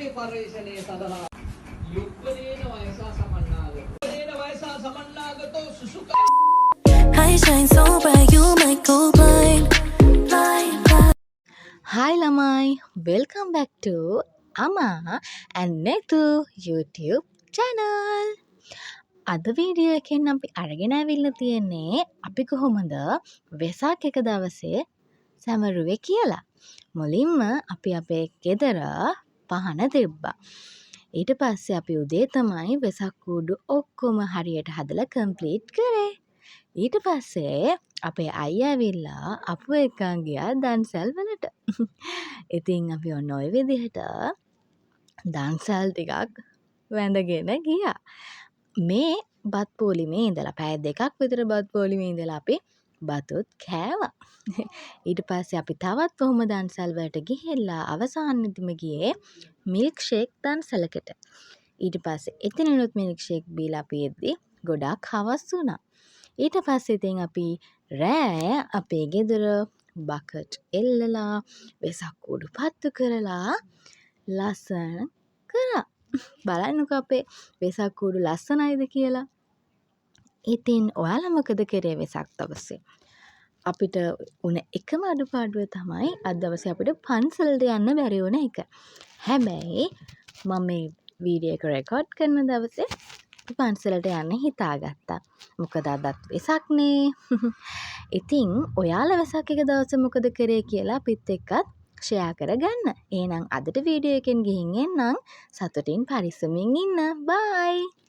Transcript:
මේ පරිශ්‍රණයේ සඳහා යුක්පදේන වයසා සමන්නාගත. යුක්පදේන වයසා සමන්නාගතෝ සුසුක. I shine so bright, you might go blind, blind, blind. Hi lamai, welcome back to Ama and Netu YouTube channel. අද video එකෙන් අපි අරගෙන ඇවිල්ලා තියෙන්නේ අපි කොහොමද වෙසක් එක දවසේ සැමරුවේ කියලා. මුලින්ම අපි අපේ ගෙදර පහන තිබ්බා. ඊට පස්සේ අපි උදේ තමයි වෙසක් කූඩු ඔක්කොම හරියට හදලා කම්ප්ලීට් කරේ. ඊට පස්සේ අපේ අයියා ඇවිල්ලා අපව එක්කන් ගියා දන්සැල් වලට. ඉතින් අපි ඔන්න ඔය විදිහට දන්සැල් ටිකක් වැඳගෙන ගියා. මේ බත් පොලිමේ ඉඳලා පැය 2ක් විතර බත් පොලිමේ ඉඳලා අපි බතුත් කෑවා. ඊට පස්සේ අපි තවත් කොහොම දන්සැල් වලට ගිහිල්ලා අවසානෙදිම ගියේ මිල්ක් ෂේක් දන්සැලකට. ඊට පස්සේ එතනිනුත් මිල්ක් ෂේක් බීලා අපි එද්දි ගොඩාක් හවස් වුණා. ඊට පස්සේ ඉතින් අපි රෑ අපේ ගෙදර බකට් එල්ලලා වෙසක් කූඩු පත්තු කරලා ලස්සන කරා. බලන්නකෝ අපේ වෙසක් කූඩු ලස්සනයිද කියලා. ඉතින් ඔයාලා මොකද කරේ වෙසක් දවසේ? අපිට උන එකම අඩුපාඩුව තමයි අද දවසේ අපිට පන්සලට යන්න බැරි වුණ එක. හැබැයි මම මේ වීඩියෝ එක රෙකෝඩ් කරන දවසේ පන්සලට යන්න හිතාගත්තා. මොකද අදත් වෙසක්නේ. ඉතින් ඔයාලා වෙසක් එක දවසේ මොකද කරේ කියලා අපිත් එක්කත් ෂෙයා කරගන්න. එහෙනම් අදට වීඩියෝ එකෙන් ගිහින් එන්නම්. සතුටින් පරිස්සමින් ඉන්න. බයි.